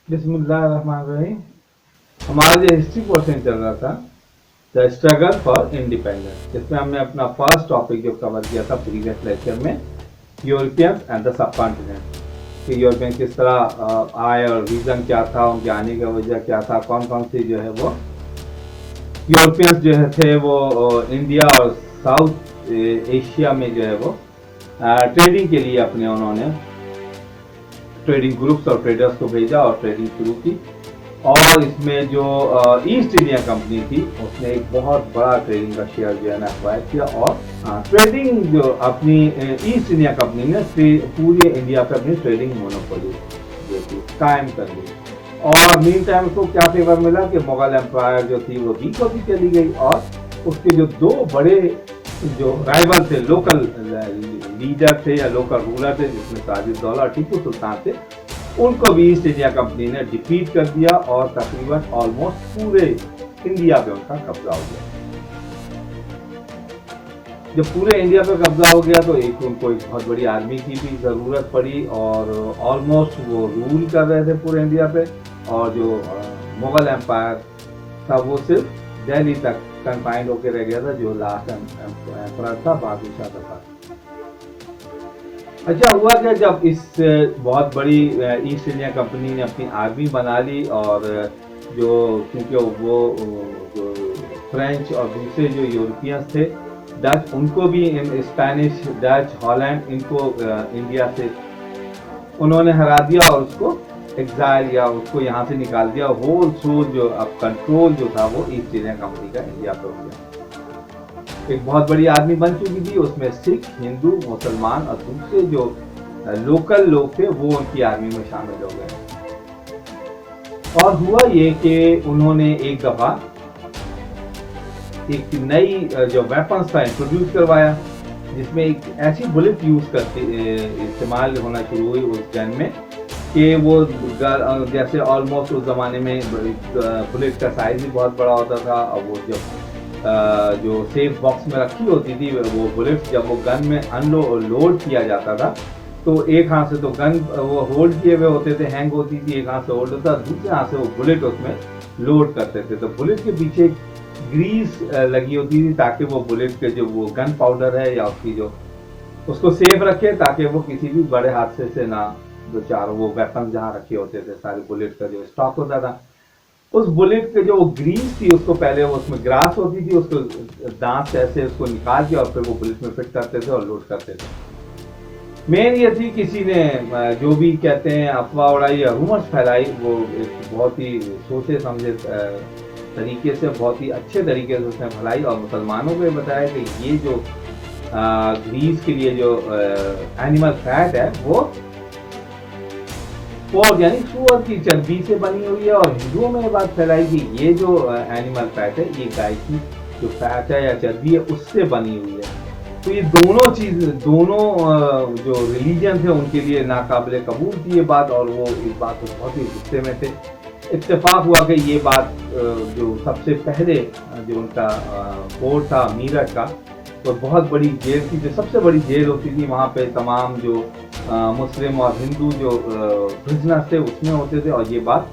बिस्मिल्लाहिर्रहमानिर्रहीम। हमारा जो हिस्ट्री पोर्शन चल रहा था, द स्ट्रगल फॉर इंडिपेंडेंस, जिसमें हमने अपना फर्स्ट टॉपिक जो कवर किया था प्रीवियस लेक्चर में, Europeans and the sub continent, कि यूरोपियन किस तरह आए और रीजन क्या था, उनके आने का वजह क्या था, कौन कौन सी जो है वो यूरोपियंस जो है थे वो इंडिया और साउथ एशिया में जो है वो ट्रेडिंग के लिए अपने उन्होंने ट्रेडिंग ग्रुप्स और ट्रेडर्स को भेजा और ट्रेडिंग शुरू की। और इसमें जो ईस्ट इंडिया कंपनी थी उसने एक बहुत बड़ा ट्रेडिंग का शेयर जो है ना एक्वायर किया। और ट्रेडिंग जो अपनी ईस्ट इंडिया कंपनी ने पूरे इंडिया पे अपनी ट्रेडिंग मोनोपोली जो थी कायम कर ली। और मीन टाइम उसको क्या फेवर मिला कि मुगल एम्पायर जो थी वो वीक होती चली गई और उसके जो दो बड़े जो राइवल थे, लोकल लीडर थे या लोकल रूलर थे, जिसमें ताजुद्दौला और टीपू सुल्तान थे, उनको भी ईस्ट इंडिया कंपनी ने डिफीट कर दिया और तकरीबन ऑलमोस्ट पूरे इंडिया पे उनका कब्जा हो गया। जब पूरे इंडिया पे कब्जा हो गया तो उनको एक बहुत बड़ी आर्मी की भी ज़रूरत पड़ी और ऑलमोस्ट वो रूल कर रहे थे पूरे इंडिया पे। और जो मुगल एम्पायर था वो सिर्फ दिल्ली तक कन्फाइंड होकर रह गया था, जो लास्ट एम्परर था बादशाह था। अच्छा हुआ क्या, जब इस बहुत बड़ी ईस्ट इंडिया कंपनी ने अपनी आर्मी बना ली और जो क्योंकि वो जो फ्रेंच और दूसरे जो यूरोपियंस थे, डच, उनको भी स्पेनिश, डच, हॉलैंड, इनको इंडिया से उन्होंने हरा दिया और उसको एग्जाइल या उसको यहाँ से निकाल दिया। होल सोल जो अब कंट्रोल जो था वो ईस्ट इंडिया कंपनी का इंडिया पर हो गया। एक बहुत बड़ी आर्मी बन चुकी थी, उसमें सिख, हिंदू, मुसलमान और दूसरे जो लोकल लोग थे वो उनकी आर्मी में शामिल हो गए। और हुआ ये कि उन्होंने एक दफा एक नई जो वेपन्स था इंट्रोड्यूस करवाया, जिसमें एक ऐसी बुलेट यूज करके इस्तेमाल होना शुरू हुई उस गन में कि वो जैसे ऑलमोस्ट उस जमाने में बुलेट का साइज भी बहुत बड़ा होता था। और वो जो सेफ बॉक्स में रखी होती थी वो बुलेट, जब वो गन में लोड किया जाता था तो एक हाथ से तो गन वो होल्ड किए हुए होते थे, हैंग होती थी, एक हाथ से होल्ड होता, दूसरे हाथ से वो बुलेट उसमें लोड करते थे। तो बुलेट के पीछे ग्रीस लगी होती थी ताकि वो बुलेट के जो वो गन पाउडर है या उसकी जो उसको सेफ रखे, ताकि वो किसी भी बड़े हादसे से ना दो चार वो वेपन जहाँ रखे होते थे सारे बुलेट का जो स्टॉक होता था, उस बुलेट के जो ग्रीस थी उसको पहले वो उसमें ग्रास होती थी, उसको दांत से ऐसे उसको निकाल के और फिर वो बुलेट में फिट करते थे और लोड करते थे। मेन ये थी किसी ने जो भी कहते हैं अफवाह उड़ाई या रूमर्स फैलाई, वो एक बहुत ही सोचे समझे तरीके से, बहुत ही अच्छे तरीके से उसने फैलाई और मुसलमानों को बताया कि ये जो ग्रीस के लिए जो एनिमल फैट है वो पोर्क यानी सूअर की चर्बी से बनी हुई है। और हिंदुओं में ये बात फैलाई कि ये जो एनिमल फैट है ये गाय की जो फैट है या चर्बी है उससे बनी हुई है। तो ये दोनों चीज, दोनों जो रिलीजन थे उनके लिए नाकाबिले कबूल थी ये बात, और वो इस बात को बहुत ही गुस्से में थे। इत्तेफाक हुआ कि ये बात जो सबसे पहले जो उनका कोर्ट था मीरठ का, तो बहुत बड़ी जेल थी, जो सबसे बड़ी जेल होती थी, वहाँ पे तमाम जो मुस्लिम और हिंदू जो प्रिजनर्स थे उसमें होते थे। और ये बात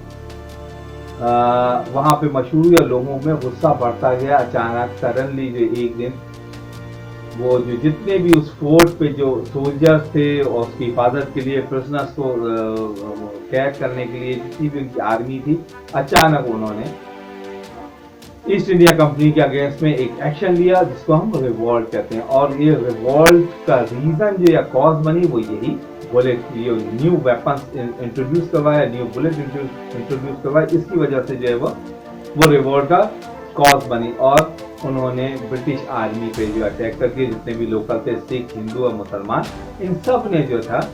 वहाँ पे मशहूर हुई और लोगों में गुस्सा बढ़ता गया। अचानक सडनली जो एक दिन वो जो जितने भी उस फोर्ट पे जो सोल्जर्स थे और उसकी हिफाजत के लिए प्रिजनर्स को कैद करने के लिए जितनी भी उनकी आर्मी थी, अचानक उन्होंने ईस्ट इंडिया कंपनी के अगेंस्ट में एक एक्शन लिया जिसको हम रिवॉल्ट कहते हैं। और ये रिवॉल्ट का रीजन जो या कॉज बनी वो यही बुलेट, ये न्यू वेपन्स इंट्रोड्यूस करवाया, न्यू बुलेट इंट्रोड्यूस करवाया, इसकी वजह से जो है वो रिवॉल्ट का कॉज बनी। और उन्होंने ब्रिटिश आर्मी पे जो अटैक करके जितने भी लोकल थे, सिख, हिंदू और मुसलमान, इन सब ने जो था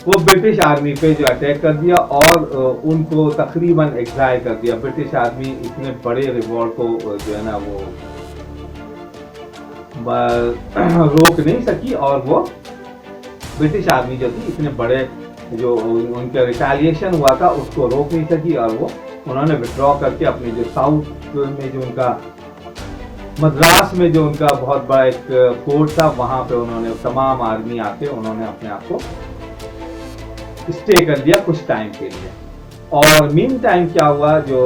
वो ब्रिटिश आर्मी पे जो अटैक कर दिया और उनको तकरीबन एग्जाइल कर दिया। ब्रिटिश आर्मी इतने बड़े रिवॉल्ट को जो है ना वो रोक नहीं सकी और वो ब्रिटिश आर्मी जो थी इतने बड़े जो उनका रिटालिएशन हुआ था उसको रोक नहीं सकी और वो उन्होंने विड्रॉ करके अपने जो साउथ में जो उनका मद्रास में जो उनका बहुत बड़ा एक फोर्ट था वहां पे उन्होंने तमाम आर्मी आके उन्होंने अपने आप को स्टे कर लिया कुछ टाइम के लिए। और मीन टाइम क्या हुआ, जो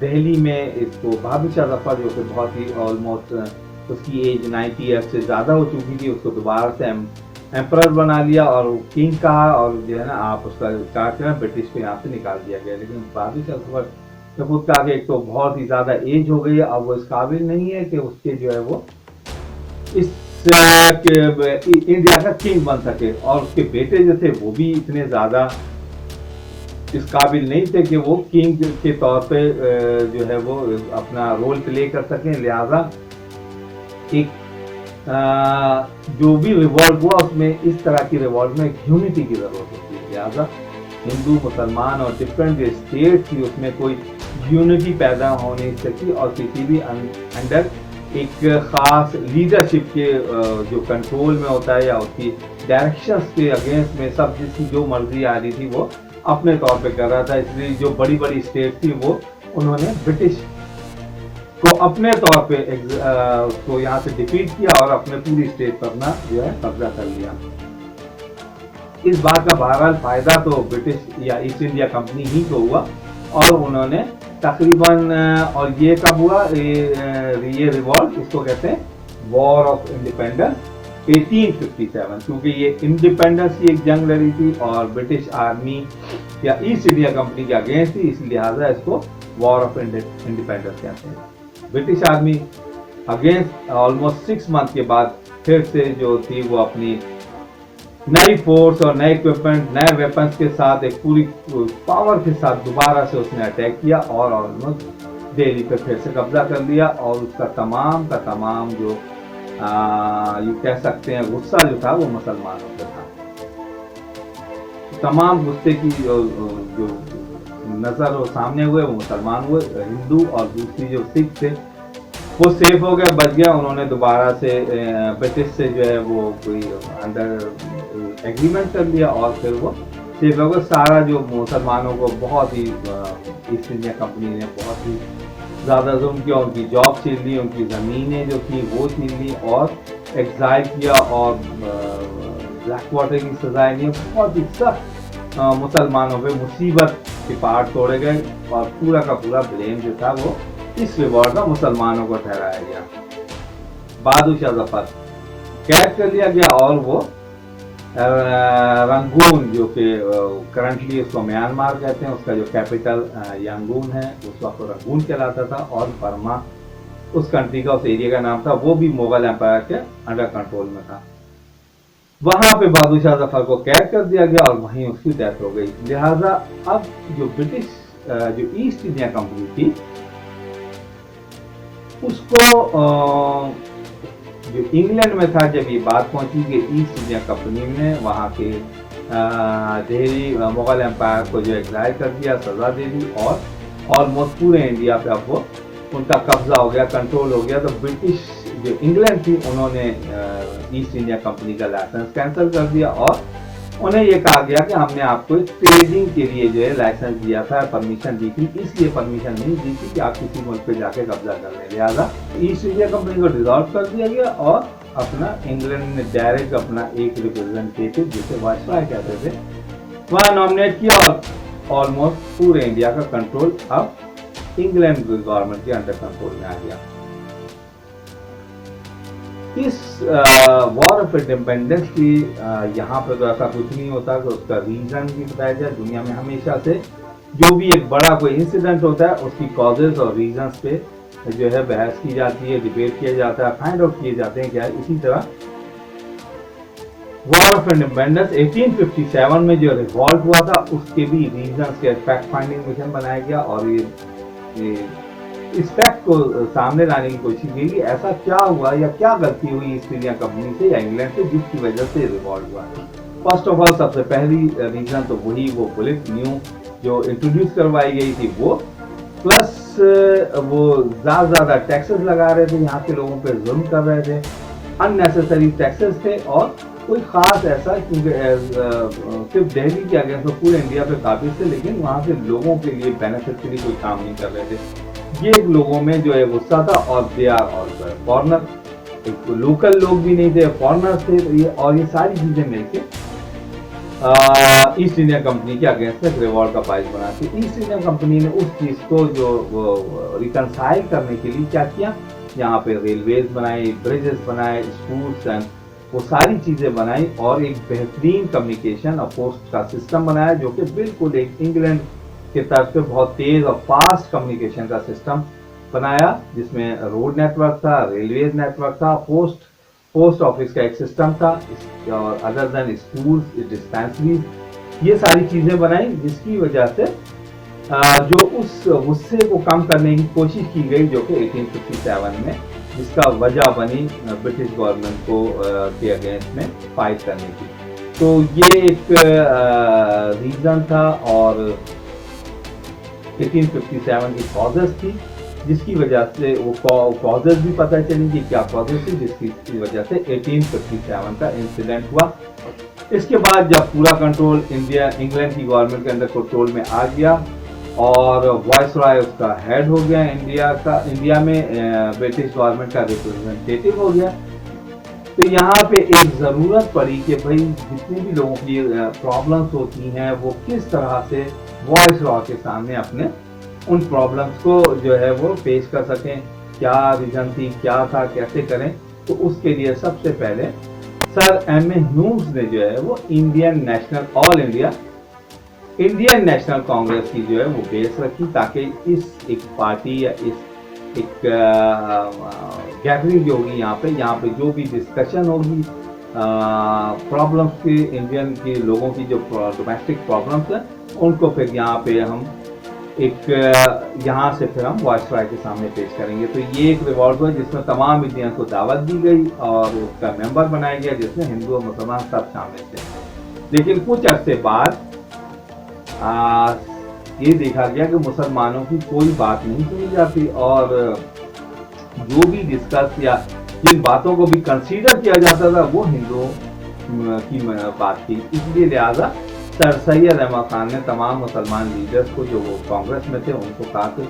दिल्ली में इसको बहादुर शाह जफर, जो कि बहुत ही ऑलमोस्ट उसकी एज 90 ईयर्स से ज़्यादा हो चुकी थी, उसको दोबारा से एम्परर बना लिया और किंग कहा, और जो है ना आप उसका कार्यक्रम ब्रिटिश को यहाँ से निकाल दिया गया। लेकिन बहादुर शाह जफर ने खुद कहा कि एक तो बहुत ही ज़्यादा एज हो गई है, अब वो इस काबिल नहीं है कि उसके जो है वो इस इंडिया का किंग बन सके, और उसके बेटे जो थे वो भी इतने ज़्यादा इस काबिल नहीं थे कि वो किंग के तौर पे जो है वो अपना रोल प्ले कर सकें। लिहाजा एक जो भी रिवॉल्ट हुआ उसमें इस तरह की रिवॉल्ट में यूनिटी की जरूरत होती है। लिहाजा हिंदू मुसलमान और डिफरेंट जो स्टेट थी उसमें कोई यूनिटी पैदा हो नहीं सकी, और किसी भी अंडर एक खास लीडरशिप के जो कंट्रोल में होता है या उसकी डायरेक्शंस के अगेंस्ट में सब जिसकी जो मर्जी आ रही थी वो अपने तौर पे कर रहा था। इसलिए जो बड़ी बड़ी स्टेट थी वो उन्होंने ब्रिटिश को अपने तौर पे उसको यहाँ से डिफीट किया और अपने पूरी स्टेट पर अपना जो है कब्जा कर लिया। इस बात का बहरहाल फायदा तो ब्रिटिश या ईस्ट इंडिया कंपनी ही को हुआ, और उन्होंने तकरीबन, और ये कब हुआ, ये रिवॉल्ट इसको कहते हैं वॉर ऑफ इंडिपेंडेंस 1857, क्योंकि ये इंडिपेंडेंस की एक जंग लड़ी थी और ब्रिटिश आर्मी या ईस्ट इंडिया कंपनी के अगेंस्ट थी, इस लिहाजा इसको वॉर ऑफ इंडिपेंडेंस कहते हैं। British army against almost 6 month के बाद फिर से जो थी वो अपनी नई फोर्स और नए इक्विपमेंट, नए वेपन्स के साथ एक पूरी पावर के साथ दोबारा से उसने अटैक किया और ऑलमोस्ट दिल्ली पे फिर से कब्जा कर लिया, और उसका तमाम का तमाम जो ये कह सकते हैं गुस्सा जो था वो मुसलमानों पे था। तमाम गुस्से की जो नजर वो सामने हुए वो मुसलमान हुए, हिंदू और दूसरी जो सिख थे वो सेफ हो गया, बच गया। उन्होंने दोबारा से ब्रिटिश से जो है वो कोई अंडर एग्रीमेंट कर लिया और फिर वो सेफ हो गया। सारा जो मुसलमानों को बहुत ही ईस्ट इंडिया कंपनी ने बहुत ही ज़्यादा जुल्म किया, उनकी जॉब छीन ली, उनकी ज़मीनें जो थी वो छीन ली और एग्जाइल किया और ब्लैक वाटर की सजाएं दी। बहुत ही सख्त मुसलमानों पे मुसीबत के पहाड़ तोड़े गए और पूरा का पूरा ब्लेम जो था वो इस रिवॉर्ड का मुसलमानों को ठहराया गया। बहादुर शाह जफर कैद कर लिया गया और वो रंगून, जो कि करंटली उसको म्यांमार कहते हैं, उसका जो कैपिटल यांगून है उस वक्त रंगून कहलाता था, और बर्मा उस कंट्री का, उस एरिया का नाम था, वो भी मुगल एम्पायर के अंडर कंट्रोल में था। वहां पे बहादुर शाह जफर को कैद कर दिया गया और वहीं उसकी डेथ हो गई। लिहाजा अब जो ब्रिटिश जो ईस्ट इंडिया कंपनी थी उसको जो इंग्लैंड में था, जब ये बात पहुंची कि ईस्ट इंडिया कंपनी ने वहाँ के दिल्ली मुगल एम्पायर को जो एग्जाइल कर दिया, सजा दे दी, और ऑलमोस्ट पूरे इंडिया पे अब वो उनका कब्जा हो गया, कंट्रोल हो गया। तो ब्रिटिश जो इंग्लैंड थी उन्होंने ईस्ट इंडिया कंपनी का लाइसेंस कैंसिल कर दिया और उन्हें ये कहा गया कि हमने आपको ट्रेडिंग के लिए जो है लाइसेंस दिया था, परमिशन दी थी, इसलिए परमिशन नहीं दी थी कि आप किसी मुल्क पे जाके कब्जा कर लें। लिहाजा ईस्ट इंडिया कंपनी को डिसॉल्व कर दिया गया और अपना इंग्लैंड ने डायरेक्ट अपना एक रिप्रेजेंटेटिव, जिसे वाइसराय कहते थे, वहाँ नॉमिनेट किया और ऑलमोस्ट पूरे इंडिया का कंट्रोल अब इंग्लैंड गवर्नमेंट के अंडर कंट्रोल में आ गया। इस वॉर ऑफ इंडिपेंडेंस की यहाँ पे तो ऐसा कुछ नहीं होता कि उसका रीजन भी बताया जाए। दुनिया में हमेशा से जो भी एक बड़ा कोई इंसिडेंट होता है उसकी कॉजेज और रीजंस पे जो है बहस की जाती है, डिबेट किया जाता है, फाइंड आउट किए जाते हैं क्या है। इसी तरह वॉर ऑफ इंडिपेंडेंस 1857 में जो रिवॉल्ट हुआ था उसके भी रीजंस के फैक्ट फाइंडिंग मिशन बनाया गया और ये इस फैक्ट को सामने लाने की कोशिश की कि ऐसा क्या हुआ या क्या गलती हुई ईस्ट इंडिया कंपनी से या इंग्लैंड से जिसकी वजह से रिवॉल्ट हुआ। फर्स्ट ऑफ ऑल सबसे पहली रीजन तो वही वो पुलिस न्यू जो इंट्रोड्यूस करवाई गई थी वो, प्लस वो ज़्यादा टैक्सेस लगा रहे थे, यहाँ के लोगों पे जुल्म कर रहे थे, अननेसेसरी टैक्सेस थे और कोई ख़ास ऐसा, क्योंकि सिर्फ दिल्ली के अगेंस्ट तो पूरे इंडिया पे काबिज थे, लेकिन वहाँ के लोगों के लिए बेनिफिट के लिए कोई काम नहीं कर रहे थे। ये लोगों में जो है गुस्सा था और दे आर और फॉरनर, एक लोकल लोग भी नहीं थे, फॉरनर्स थे, और ये सारी चीज़ें मिलके ईस्ट इंडिया कंपनी के अगेंस्ट में रिवॉल्ट का पाइज बना थी। ईस्ट इंडिया कंपनी ने उस चीज़ को जो रिकनसाइल करने के लिए क्या किया, यहाँ पे रेलवेज बनाए, ब्रिजेस बनाए, स्कूल्स एंड वो सारी चीज़ें बनाई और एक बेहतरीन कम्युनिकेशन और पोस्ट का सिस्टम बनाया जो कि बिल्कुल एक इंग्लैंड के तरफ से बहुत तेज़ और फास्ट कम्युनिकेशन का सिस्टम बनाया, जिसमें रोड नेटवर्क था, रेलवेज नेटवर्क था, पोस्ट ऑफिस का एक सिस्टम था और अदर देन स्कूल्स, डिस्पेंसरीज, ये सारी चीज़ें बनाई, जिसकी वजह से जो उस गुस्से को कम करने की कोशिश की गई जो कि 1857 में, जिसका वजह बनी ब्रिटिश गवर्नमेंट को के अगेंस्ट में फाइट करने की। तो ये एक रीज़न था और 1857 की कॉजेस थी, जिसकी वजह से वो कॉजेस भी पता चली कि क्या कॉजेस थी, जिसकी वजह से 1857 का इंसिडेंट हुआ। इसके बाद जब पूरा कंट्रोल इंग्लैंड की गवर्नमेंट के अंदर कंट्रोल में आ गया और वाइसरॉय उसका हेड हो गया, इंडिया में ब्रिटिश गवर्नमेंट का रिप्रेजेंटेटिव हो गया, तो यहाँ पे एक ज़रूरत पड़ी कि भाई जितने भी लोगों की प्रॉब्लम्स होती हैं वो किस तरह से वाइसरॉय के सामने अपने उन प्रॉब्लम्स को जो है वो पेश कर सकें, क्या रीज़न थी, क्या था, कैसे करें। तो उसके लिए सबसे पहले सर M.A. ह्यूम्स ने जो है वो इंडियन नेशनल कांग्रेस की जो है वो बेस रखी, ताकि इस एक पार्टी या इस एक गैदरिंग जो होगी यहाँ पे जो भी डिस्कशन होगी प्रॉब्लम्स की, इंडियन के लोगों की जो डोमेस्टिक प्रॉब्लम्स हैं उनको फिर यहाँ पे हम यहाँ से फिर हम वाइसरॉय के सामने पेश करेंगे। तो ये एक रिवॉल्ट हुआ जिसमें तमाम इंडियन को दावत दी गई और उसका मेंबर बनाया गया, जिसमें हिंदू और मुसलमान सब शामिल थे। लेकिन कुछ अरसे बाद ये देखा गया कि मुसलमानों की कोई बात नहीं सुनी जाती और जो भी डिस्कस या जिन बातों को भी कंसीडर किया जाता था वो हिंदुओं की बात थी। इसलिए लिहाजा सर सैयद अहमद खान ने तमाम मुसलमान लीडर्स को जो वो कांग्रेस में थे उनको कहा कि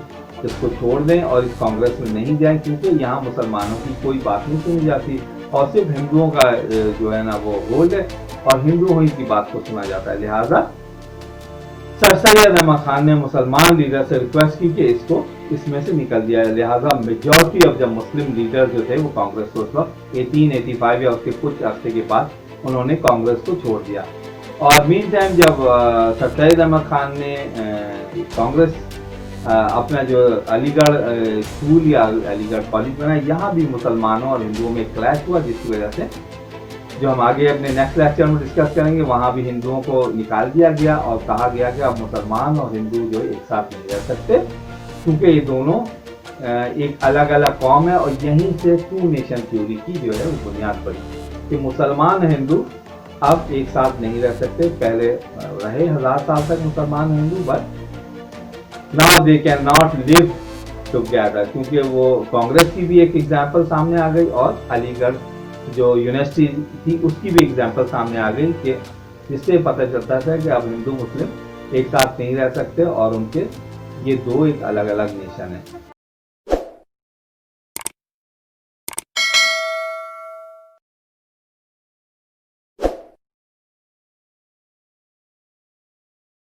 इसको छोड़ दें और इस कांग्रेस में नहीं जाएं, क्योंकि यहाँ मुसलमानों की कोई बात नहीं सुनी जाती और सिर्फ हिंदुओं का जो है ना वो होल्ड है और हिंदुओं ही की बात को सुना जाता है। लिहाजा सर सैयद अहमद खान ने मुसलमान लीडर से रिक्वेस्ट की कि इसको इसमें से निकल दिया है। लिहाजा मेजॉरिटी ऑफ जब मुस्लिम लीडर जो थे वो कांग्रेस को उस वक्त 1885 या उसके कुछ अर्से के बाद उन्होंने कांग्रेस को छोड़ दिया। और मीन टाइम जब सर सैयद अहमद खान ने कांग्रेस अपना जो अलीगढ़ स्कूल या अलीगढ़ कॉलेज बनाया, यहाँ भी मुसलमानों और हिंदुओं में क्लैश हुआ, जिसकी वजह से जो हम आगे अपने नेक्स्ट लेक्चर में डिस्कस करेंगे वहाँ भी हिंदुओं को निकाल दिया गया और कहा गया कि अब मुसलमान और हिंदू जो एक साथ नहीं रह सकते, क्योंकि ये दोनों एक अलग अलग कौम है। और यहीं से टू नेशन थ्योरी की जो है वो बुनियाद पड़ी कि मुसलमान और हिंदू अब एक साथ नहीं रह सकते। पहले रहे 1000 साल तक मुसलमान Hindu, but now they can not live together, क्योंकि वो कांग्रेस की भी एक एग्जांपल सामने आ गई और अलीगढ़ जो यूनिवर्सिटी थी उसकी भी एग्जांपल सामने आ गई, कि जिससे पता चलता था कि अब हिंदू मुस्लिम एक साथ नहीं रह सकते और उनके ये दो एक अलग अलग नेशन है।